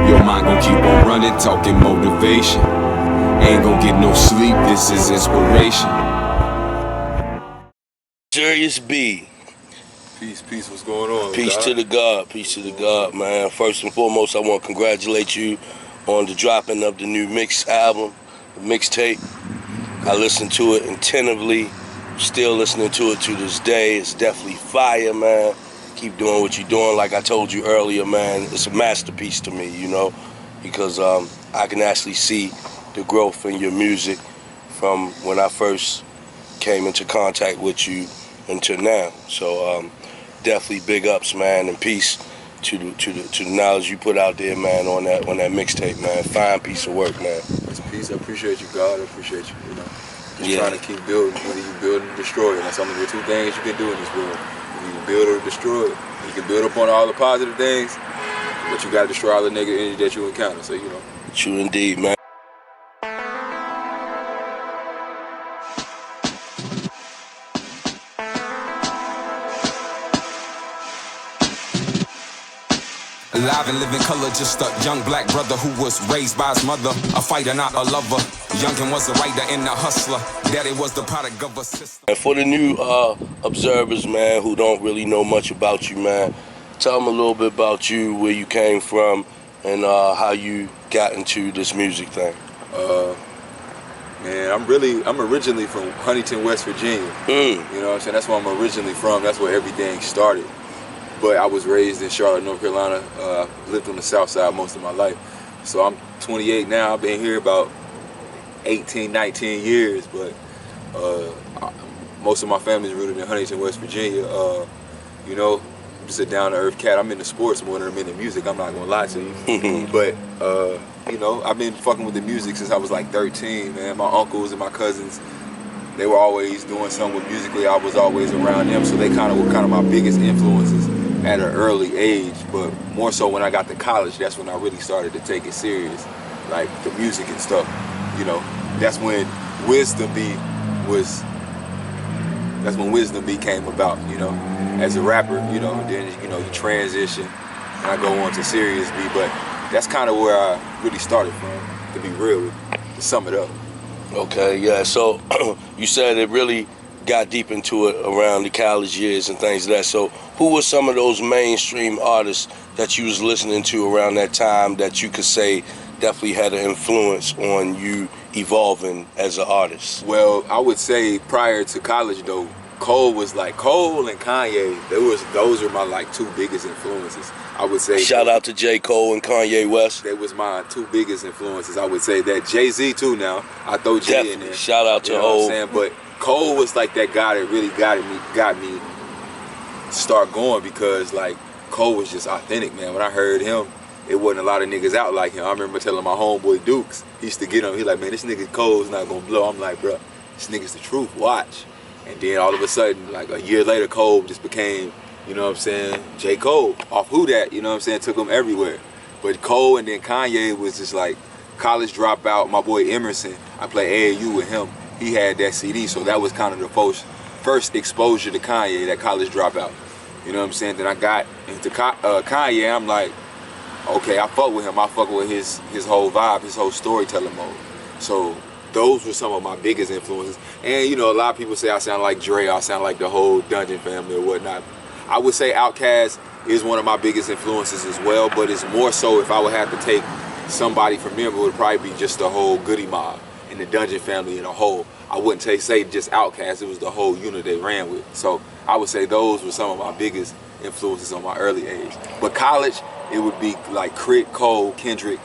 Your mind gon' keep on running, talking motivation. Ain't gon' get no sleep, this is inspiration. Siriusb. Peace, what's going on? Peace to the God, man. First and foremost, I want to congratulate you on the dropping of the new mix album, the mixtape. I listened to it attentively, still listening to it to this day. It's definitely fire, man. Keep doing what you're doing. Like I told you earlier, man, it's a masterpiece to me, you know, because I can actually see the growth in your music from when I first came into contact with you until now. So definitely big ups, man, and peace to the knowledge you put out there, man, on that mixtape, man. Fine piece of work, man. It's peace. I appreciate you, God. I appreciate you. You know, just Yeah. trying to keep building. Whether you build or destroy it, that's only the two things you can do in this world. You can build or destroy it. You can build upon all the positive things, but you got to destroy all the negative energy that you encounter. So you know. True indeed, man. Alive and living color, just a young black brother who was raised by his mother, a fighter, not a lover. Youngin was a writer and a hustler. Daddy was the product of a system. And for the new observers, man, who don't really know much about you, man, tell them a little bit about you, where you came from, and how you got into this music thing. Man, I'm originally from Huntington, West Virginia. You know what I'm saying? That's where I'm originally from. That's where everything started. But I was raised in Charlotte, North Carolina. Lived on the South Side most of my life. So I'm 28 now. I've been here about 18, 19 years. But most of my family's rooted in Huntington, West Virginia. You know, I'm just a down-to-earth cat. I'm into sports more than I'm into music. I'm not gonna lie to you. But you know, I've been fucking with the music since I was like 13, man. My uncles and my cousins, they were always doing something with musically. I was always around them, so they were my biggest influences at an early age. But more so when I got to college, that's when I really started to take it serious, like the music and stuff. You know, that's when Wisdom B came about. You know, as a rapper, you know, then you know you transition, and I go on to Siriusb. But that's kind of where I really started from, to be real, to sum it up. Okay, yeah. So you said it really got deep into it around the college years and things like that. So who were some of those mainstream artists that you was listening to around that time that you could say definitely had an influence on you evolving as an artist? Well, I would say prior to college though, Cole and Kanye, those are my like two biggest influences. I would say. Shout out to J. Cole and Kanye West. They was my two biggest influences. I would say that Jay-Z too now. I throw Jay in there. Shout out to you know what I'm saying? But Cole was like that guy that really got me to start going, because like Cole was just authentic, man. When I heard him, it wasn't a lot of niggas out like him. I remember telling my homeboy Dukes, he used to get him, he like, man, this nigga Cole's not gonna blow. I'm like, bro, this nigga's the truth, watch. And then all of a sudden, like a year later, Cole just became, you know what I'm saying, J. Cole. Off Who Dat, you know what I'm saying, took him everywhere. But Cole and then Kanye was just like college dropout. My boy Emerson, I played AAU with him. He had that CD, so that was kind of the first exposure to Kanye, that college dropout. You know what I'm saying? Then I got into Kanye, I'm like, okay, I fuck with him. I fuck with his whole vibe, his whole storytelling mode. So those were some of my biggest influences. And you know, a lot of people say I sound like Dre, I sound like the whole Dungeon family or whatnot. I would say Outkast is one of my biggest influences as well, but it's more so if I would have to take somebody from them, it would probably be just the whole Goody Mob and the Dungeon family in a whole. I wouldn't say just Outkast, it was the whole unit they ran with. So I would say those were some of my biggest influences on my early age. But college, it would be like Crit, Cole, Kendrick,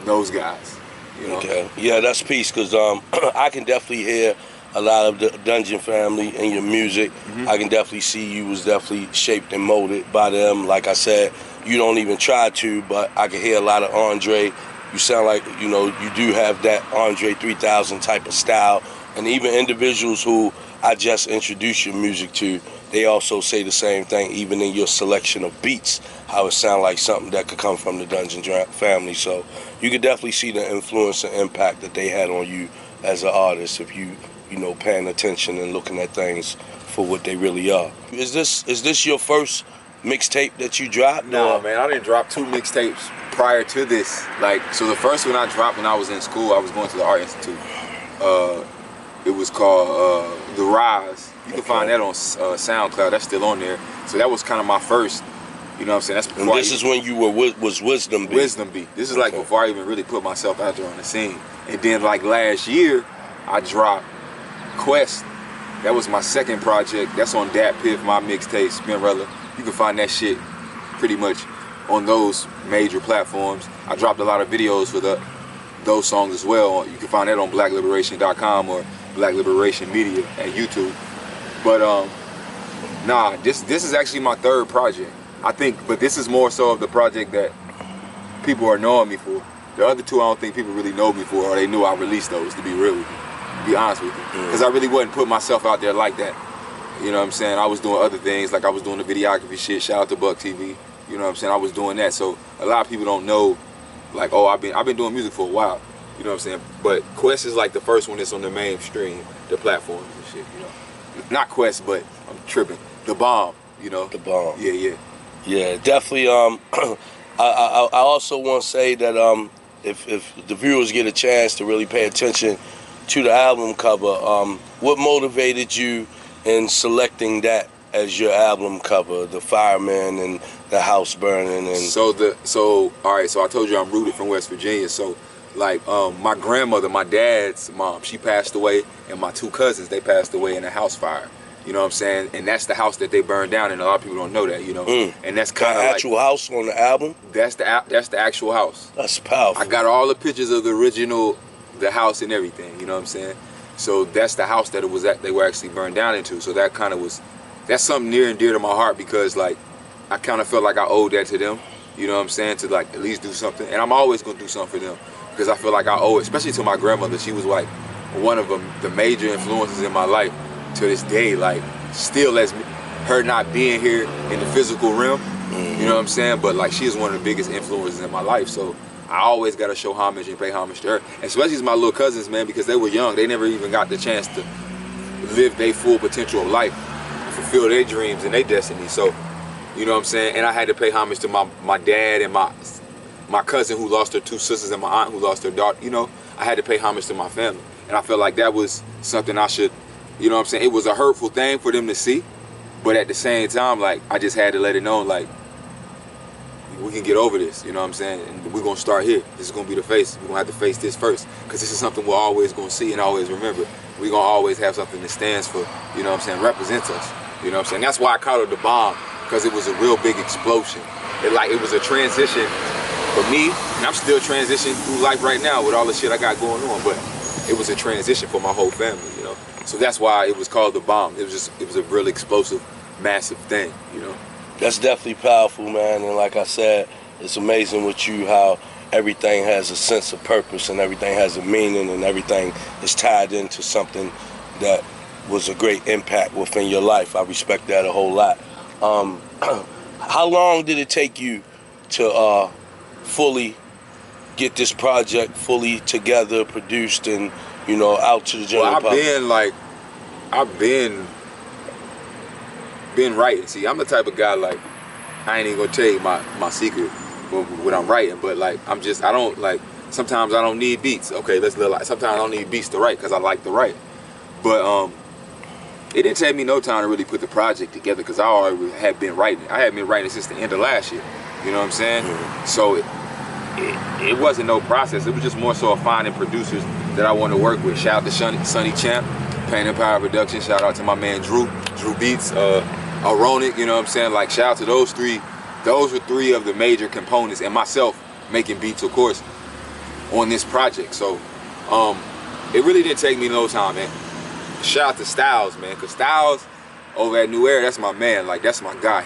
those guys. You know? Okay, yeah, that's peace, because I can definitely hear a lot of the Dungeon family in your music. I can definitely see you was definitely shaped and molded by them. Like I said, you don't even try to, but I can hear a lot of Andre. You sound like, you know, you do have that Andre 3000 type of style. And even individuals who I just introduced your music to, they also say the same thing, even in your selection of beats, how it sound like something that could come from the Dungeon family. So you could definitely see the influence and impact that they had on you as an artist if you know, paying attention and looking at things for what they really are. Is this your first mixtape that you dropped? No, man, I didn't drop 2 mixtapes prior to this, like, so the first one I dropped when I was in school, I was going to the Art Institute. It was called The Rise. You can find that on SoundCloud. That's still on there. So that was kind of my first, you know what I'm saying? That's before. And this is when you were was Wisdom Beat. Wisdom Beat. This is like before I even really put myself out there on the scene. And then like last year, I dropped Quest. That was my second project. That's on Dat Piff, my mixtape, Spinrella. You can find that shit pretty much on those major platforms. I dropped a lot of videos for those songs as well. You can find that on blackliberation.com or Black Liberation Media at YouTube. But nah, this is actually my third project. I think, but this is more so of the project that people are knowing me for. The other two I don't think people really know me for, or they knew I released those, to be real with you. To be honest with you. Because I really wasn't putting myself out there like that. You know what I'm saying? I was doing other things, like I was doing the videography shit, shout out to Buck TV. You know what I'm saying? I was doing that. So a lot of people don't know, like, oh, I've been doing music for a while. You know what I'm saying? But Quest is like the first one that's on the mainstream, the platforms and shit, you know. Not Quest, but I'm tripping. The Bomb, you know. The Bomb. Yeah. Yeah, definitely. I also want to say that if the viewers get a chance to really pay attention to the album cover, what motivated you in selecting that as your album cover, the fireman and the house burning? And so all right, so I told you I'm rooted from West Virginia. So like my grandmother, my dad's mom, she passed away, and my two cousins, they passed away in a house fire. You know what I'm saying? And that's the house that they burned down, and a lot of people don't know that, you know. And that's kind of like actual house on the album. That's the actual house. That's powerful. I got all the pictures of the original, the house and everything. You know what I'm saying? So that's the house that it was at. They were actually burned down into. So that kind of was, that's something near and dear to my heart, because like I kind of felt like I owed that to them. You know what I'm saying? To like at least do something, and I'm always gonna do something for them, because I feel like I owe it, especially to my grandmother. She was like one of the major influences in my life to this day. Like still, as her not being here in the physical realm, you know what I'm saying? But like she is one of the biggest influences in my life. So I always gotta show homage and pay homage to her, and especially to my little cousins, man, because they were young. They never even got the chance to live their full potential of life, fulfill their dreams and their destiny. So, you know what I'm saying? And I had to pay homage to my dad and my cousin who lost her two sisters and my aunt who lost her daughter. You know, I had to pay homage to my family. And I felt like that was something I should, you know what I'm saying? It was a hurtful thing for them to see, but at the same time, like, I just had to let it know, like, we can get over this, you know what I'm saying? And we're gonna start here. This is gonna be the face. We're gonna have to face this first, because this is something we're always gonna see and always remember. We're gonna always have something that stands for, you know what I'm saying, represents us. You know what I'm saying? That's why I called it The Bomb, because it was a real big explosion. It was a transition for me, and I'm still transitioning through life right now with all the shit I got going on, but it was a transition for my whole family, you know? So that's why it was called The Bomb. It was a real explosive, massive thing, you know? That's definitely powerful, man. And like I said, it's amazing with you how everything has a sense of purpose and everything has a meaning and everything is tied into something that was a great impact within your life. I respect that a whole lot. How long did it take you to fully get this project fully together, produced, and, you know, out to the general public? I've been writing. See, I'm the type of guy, like, I ain't even gonna tell you my secret what I'm writing, but like sometimes I don't need beats. Okay, sometimes I don't need beats to write, because I like to write. But it didn't take me no time to really put the project together, because I already had been writing. I had been writing since the end of last year. You know what I'm saying? So it wasn't no process. It was just more so of finding producers that I wanted to work with. Shout out to Sonny Champ, Pain and Power Production. Shout out to my man Drew Beats, Aronic, you know what I'm saying? Like, shout out to those three. Those were three of the major components, and myself making beats, of course, on this project. So it really didn't take me no time, man. Shout out to Styles, man, because Styles over at New Era, that's my man. Like, that's my guy.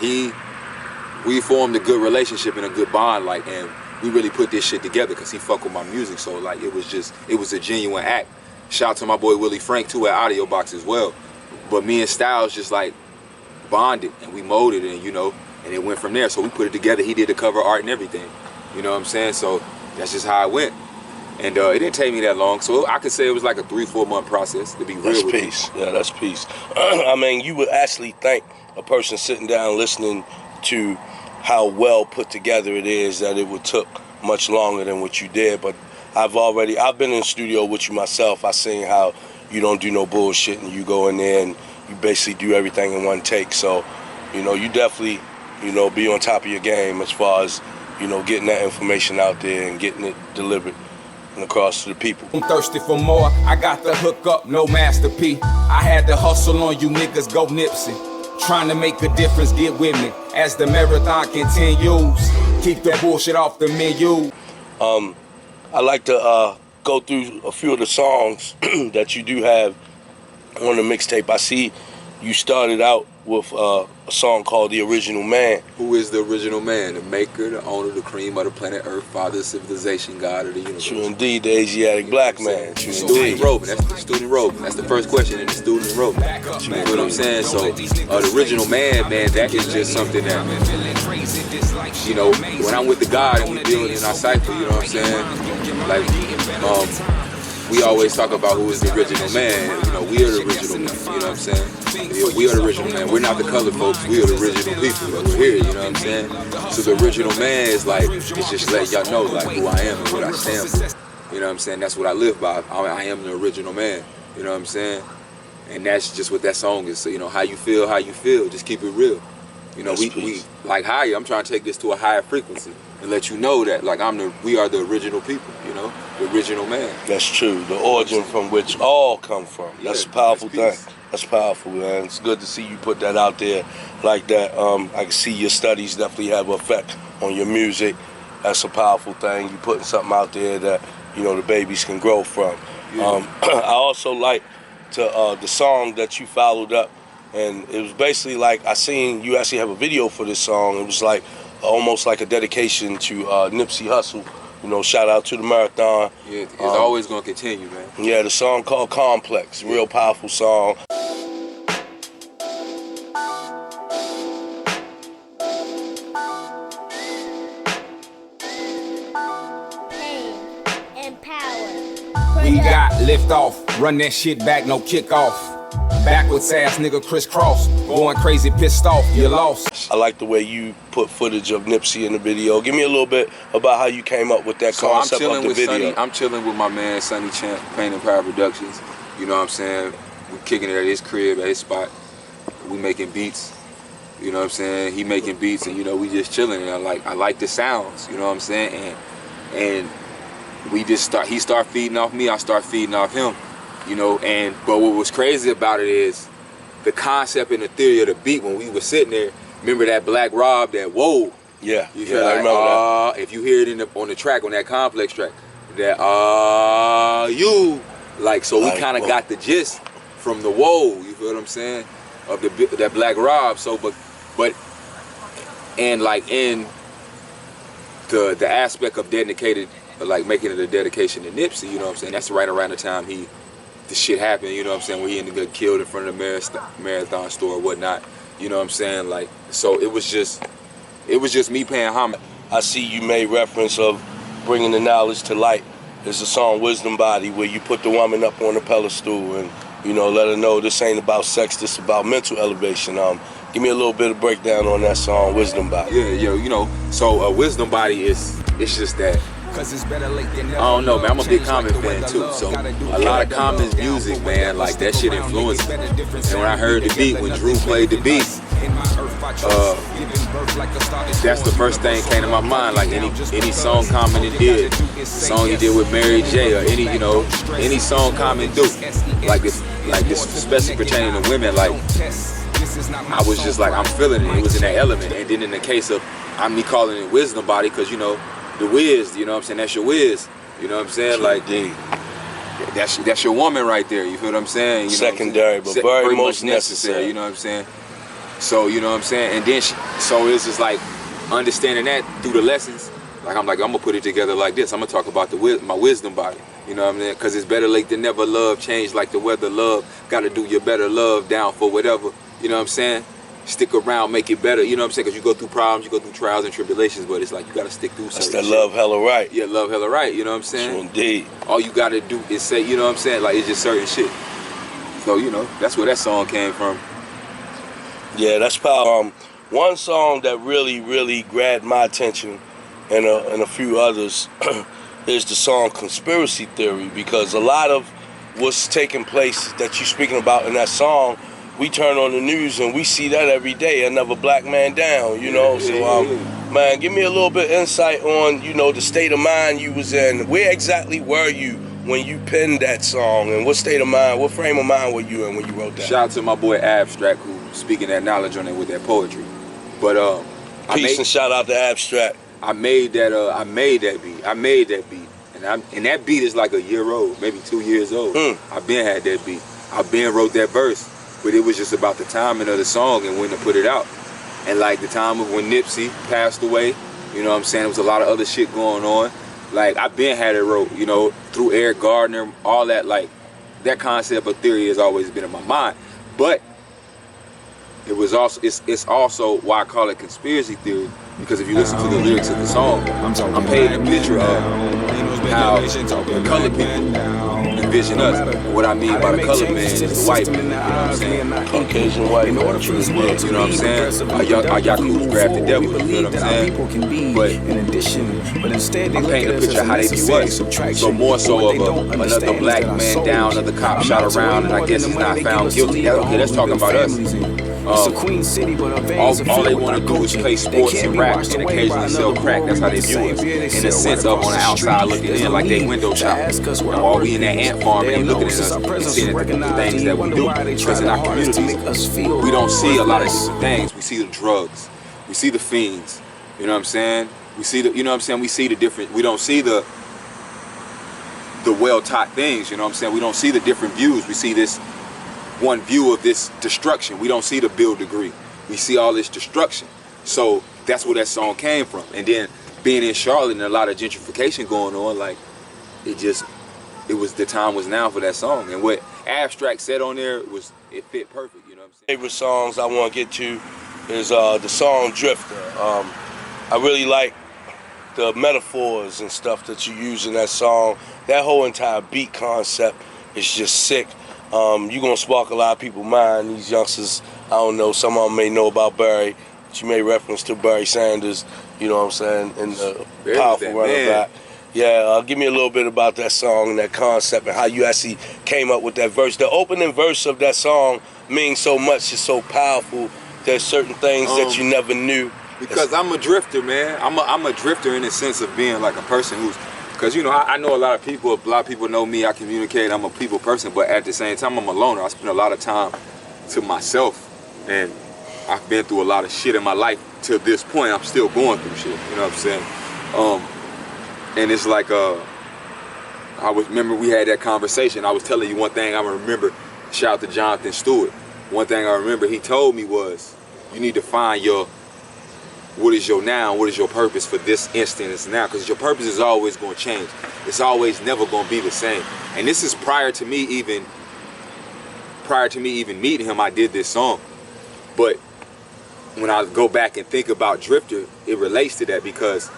We formed a good relationship and a good bond, like, and we really put this shit together because he fuck with my music. So like, it was a genuine act. Shout out to my boy Willie Frank too at Audio Box as well. But me and Styles just like bonded, and we molded it, and you know, and it went from there. So we put it together. He did the cover art and everything. You know what I'm saying? So that's just how it went. And it didn't take me that long. So I could say it was like a 3-4 month process, to be real with you. That's peace. Yeah, that's peace. I mean, you would actually think a person sitting down listening to how well put together it is that it would took much longer than what you did, but I've been in the studio with you myself. I seen how you don't do no bullshit and you go in there and you basically do everything in one take. So, you know, you definitely, you know, be on top of your game as far as, you know, getting that information out there and getting it delivered and across to the people. I'm thirsty for more. I got the hook up, no Master P. I had to hustle on you niggas, go Nipsey. Trying to make a difference, get with me. As the marathon continues, keep the bullshit off the menu. I like to go through a few of the songs that you do have on the mixtape. I see you started out with a song called The Original Man. Who is the original man? The maker, the owner, the cream of the planet Earth, father, civilization, God of the universe. True indeed, the Asiatic black man. True Student indeed. enrollment. That's the student enrollment. That's the first question in the student enrollment. You know what I'm saying? So, the original man, that is just something that, you know, when I'm with the God and we building in our cipher, you know what I'm saying? Like, we always talk about who is the original man. You know, we are the original man. You know what I'm saying? We are the original man. We're not the colored folks. We are the original people. Like, we're here. You know what I'm saying? So the original man is like, it's just letting y'all know like who I am and what I stand for. You know what I'm saying? That's what I live by. I am the original man. You know what I'm saying? And that's just what that song is. So, you know, how you feel. Just keep it real. You know, we like higher. I'm trying to take this to a higher frequency and let you know that like we are the original people. You know, the original man. That's true. The origin from which all come from. That's a powerful thing. That's powerful, man. It's good to see you put that out there like that. I can see your studies definitely have an effect on your music. That's a powerful thing. You're putting something out there that, you know, the babies can grow from. Yeah. I also like the song that you followed up, and it was basically like I seen you actually have a video for this song. It was like almost like a dedication to Nipsey Hussle. You know, shout out to the marathon. Yeah, it's always gonna continue, man. Yeah, the song called Complex, real powerful song. Pain and power. We got lift off, run that shit back, no kick off. Backwards ass nigga crisscross, going crazy, pissed off, you lost. I like the way you put footage of Nipsey in the video. Give me a little bit about how you came up with that concept of the video. I'm chilling with my man Sonny Champ, Pain and Power Productions. You know what I'm saying? We kicking it at his crib, at his spot. We making beats. You know what I'm saying? He making beats, and you know we just chilling. And I like the sounds. You know what I'm saying? And we just he start feeding off me. I start feeding off him. You know, but what was crazy about it is the concept and the theory of the beat when we were sitting there. Remember that Black Rob, that whoa. Yeah, you feel I remember that. If you hear it on the track, on that Complex track, that you, like, so we kind of got the gist from the whoa, you feel what I'm saying, of that Black Rob. So, but and like in the aspect of dedicated, like making it a dedication to Nipsey, you know what I'm saying, that's right around the time the shit happened, you know what I'm saying, where he ended up killed in front of the marathon store or whatnot, you know what I'm saying, like, so it was just me paying homage. I see you made reference of bringing the knowledge to light. There's a song, Wisdom Body, where you put the woman up on the pedestal and, you know, let her know this ain't about sex, this is about mental elevation. Give me a little bit of breakdown on that song, Wisdom Body. Yeah, you know, so Wisdom Body it's just that, I don't know, man, I'm a big Common fan too, so a lot of Common's music, man, like that shit influenced me. And when I heard the beat, when Drew played the beat, that's the first thing came to my mind, like any song Common did, the song he did with Mary J, or any song Common do, like this especially pertaining to women, like I was just like, I'm feeling it. It was in that element. And then in the case of me calling it Wisdom Body, because, you know, the whiz, you know what I'm saying? That's your whiz. You know what I'm saying? Like, that's your woman right there. You feel what I'm saying? You know secondary, but very most necessary. You know what I'm saying? So, you know what I'm saying? And then, so it's just like understanding that through the lessons. Like, I'm going to put it together like this. I'm going to talk about my wisdom body. You know what I mean? Because it's better late than never. Love change like the weather. Love got to do your better. Love down for whatever. You know what I'm saying? Stick around, make it better. You know what I'm saying? Because you go through problems, you go through trials and tribulations, but it's like you got to stick through certain That's that love hella right. Yeah, love hella right. You know what I'm saying? True indeed. All you got to do is say, you know what I'm saying? Like, it's just certain shit. So, you know, that's where that song came from. Yeah, that's power. One song that really, really grabbed my attention and a few others, is the song Conspiracy Theory, because a lot of what's taking place that you're speaking about in that song, we turn on the news and we see that every day, another black man down, you know? So, man, give me a little bit insight on, you know, the state of mind you was in. Where exactly were you when you penned that song, and what state of mind, what frame of mind were you in when you wrote that? Shout out to my boy Abstract, who's speaking that knowledge on it with that poetry. But Peace and shout out to Abstract. I made that beat. And that beat is like a year old, maybe 2 years old. I've been had that beat. I've been wrote that verse, but it was just about the timing of the song and when to put it out. And like the time of when Nipsey passed away, you know what I'm saying? There was a lot of other shit going on. Like I've been had it wrote, you know, through Eric Gardner, all that, like that concept of theory has always been in my mind. But it was also it's also why I call it conspiracy theory, because if you listen to the lyrics of the song, I'm painting a picture of how the colored people envision us. What I mean by the colored man is the white man, you know what I'm saying? Caucasian white man. You know what I'm saying? Our Yakub's grafted devil, you know what I'm saying? But I'm painting a picture of how they view us. So more so of another black man down, another cop shot around, and I guess he's not found guilty. Okay, that's talking about us. All they want to do is play sports and rap and occasionally sell crack. That's how they view us. In the sense of on the outside looking in like they window shop. While we in that ant farm, they looking at us and seeing the things that we do. Because in our communities, we don't see a lot of things. We see the drugs. We see the fiends. You know what I'm saying? We see the, you know what I'm saying? We see the different, we don't see the well-taught things, you know what I'm saying? We don't see the different views. We see this one view of this destruction. We don't see the build degree. We see all this destruction. So that's where that song came from. And then being in Charlotte and a lot of gentrification going on, like it was the time was now for that song. And what Abstract said on there it fit perfect, you know what I'm saying? Favorite songs I want to get to is the song Drifter. I really like the metaphors and stuff that you use in that song. That whole entire beat concept is just sick. You're going to spark a lot of people's mind. These youngsters, I don't know, some of them may know about Barry, but you made reference to Barry Sanders, you know what I'm saying, and the powerful running back. Yeah, give me a little bit about that song and that concept and how you actually came up with that verse. The opening verse of that song means so much, it's so powerful. There's certain things that you never knew. Because I'm a drifter, man. I'm a drifter in the sense of being like a person who's, because, you know, I know a lot of people know me, I communicate, I'm a people person, but at the same time, I'm a loner. I spend a lot of time to myself, and I've been through a lot of shit in my life to this point. I'm still going through shit, you know what I'm saying? And it's like, remember we had that conversation. I was telling you one thing I remember, shout out to Jonathan Stewart. One thing I remember he told me was, you need to find what is your now, what is your purpose for this instance now? Because your purpose is always going to change. It's always never going to be the same. And this is prior to me even meeting him, I did this song. But when I go back and think about Drifter, it relates to that because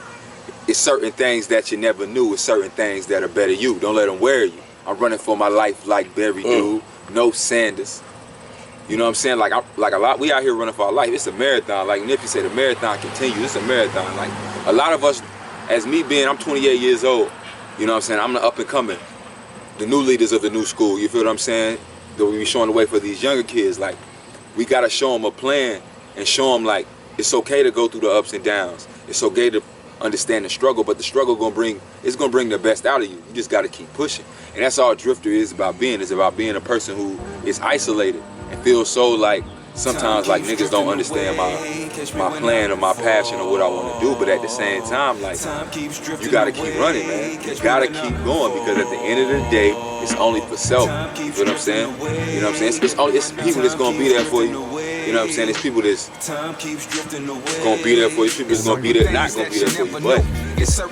it's certain things that you never knew. It's certain things that are better you. Don't let them wear you. I'm running for my life like Barry do. No Sanders. You know what I'm saying? Like a lot, we out here running for our life. It's a marathon. Like Nippy said, the marathon continues. It's a marathon. Like a lot of us, as me being, I'm 28 years old. You know what I'm saying? I'm the up and coming, the new leaders of the new school. You feel what I'm saying? That we be showing the way for these younger kids. Like we gotta show them a plan and show them like it's okay to go through the ups and downs. It's okay to understand the struggle, but the struggle gonna bring the best out of you. You just gotta keep pushing. And that's all Drifter is about being. It's about being a person who is isolated and feels so like sometimes like niggas don't understand my plan or my passion or what I want to do, but at the same time, like you gotta keep running, man. You gotta keep going because at the end of the day, it's only for self. You feel what I'm saying? You know what I'm saying? It's people that's gonna be there for you. You know what I'm saying? It's people that's gonna be there for you. People that's gonna be there, not gonna be there for you. But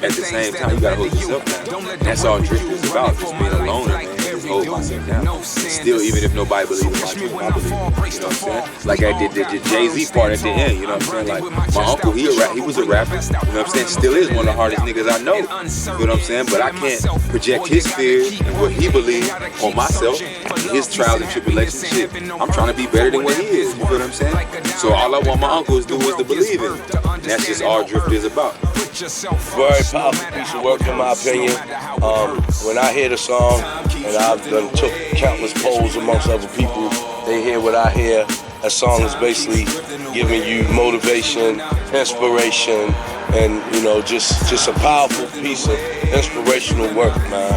at the same time, you gotta hold yourself down. That's all Drifter is about. Just being a loner, man. Just hold myself down. Still, even if nobody believes in my dream, I believe it. You know what I'm saying? Like I did the Jay-Z part at the end, you know what I'm saying? Like my uncle, he was a rapper, you know what I'm saying? Still is one of the hardest niggas I know, you know what I'm saying? But I can't project his fears and what he believes on myself, his trials and tribulations and shit. I'm trying to be better than what he is, you feel what I'm saying? So all I want my uncle to do is to believe in it. And that's just all Drift is about. Very powerful piece of work in my opinion. When I hear the song, and I've done took countless polls amongst other people, they hear what I hear. That song is basically giving you motivation, inspiration, and just a powerful piece of inspirational work, man.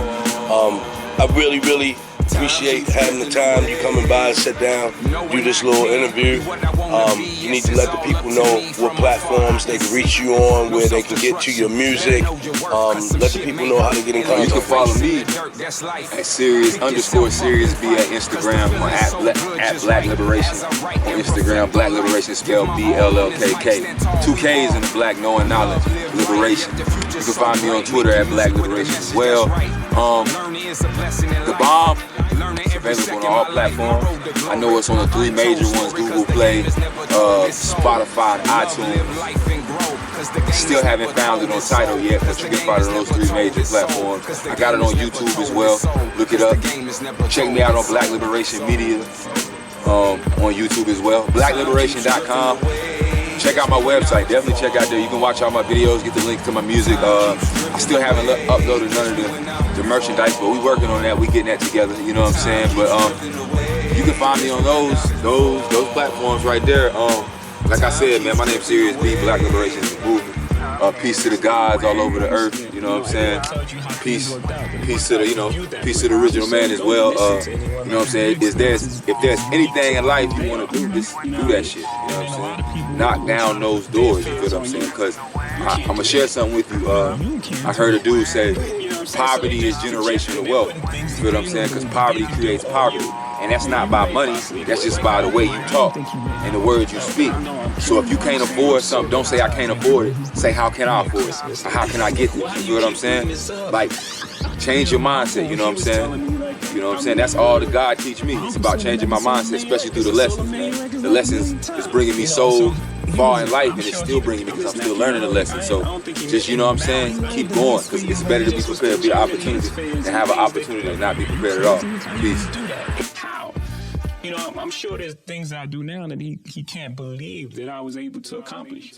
I really appreciate having the time, you coming by and sit down, do this little interview. You need to let the people know what platforms they can reach you on, where they can get to your music. Let the people know how to get in contact. You can follow me at Siriusb at Instagram, or at Black Liberation on Instagram. Black Liberation spelled BLLKK. 2 K's in the Black Knowing Knowledge Liberation. You can find me on Twitter at Black Liberation as well. The Bomb is available on all platforms. I know it's on the 3 major ones: Google Play, Spotify, and iTunes. Still haven't found it on Tidal yet, but you can find it on those 3 major platforms. I got it on YouTube as well. Look it up. Check me out on Black Liberation Media on YouTube as well. BlackLiberation.com. Check out my website. Definitely check out there. You can watch all my videos, get the links to my music. I still haven't uploaded none of the merchandise, but we working on that. We getting that together. You know what I'm saying? But you can find me on those platforms right there. Like I said, man, my name's Siriusb. Black Liberation is a movement. Peace to the gods all over the earth. You know what I'm saying? Peace to the peace to the original man as well. You know what I'm saying? If there's anything in life you want to do, just do that shit. You know what I'm saying? Knock down those doors. You feel what I'm saying? Because I'm gonna share something with you. I heard a dude say, poverty is generational wealth. You feel what I'm saying? Because poverty creates poverty. And that's not by money, that's just by the way you talk and the words you speak. So if you can't afford something, don't say I can't afford it. Say how can I afford it? Or how can I get this? You know what I'm saying? Like, change your mindset, you know what I'm saying? You know what I'm saying? That's all that God teach me. It's about changing my mindset, especially through the lessons, man. The lessons is bringing me so far in life, and it's still bringing me because I'm still learning the lesson. So just, you know what I'm saying, keep going, because it's better to be prepared to be an opportunity than have an opportunity to not be prepared at all. Peace. How? You know, I'm sure there's things I do now that he can't believe that I was able to accomplish.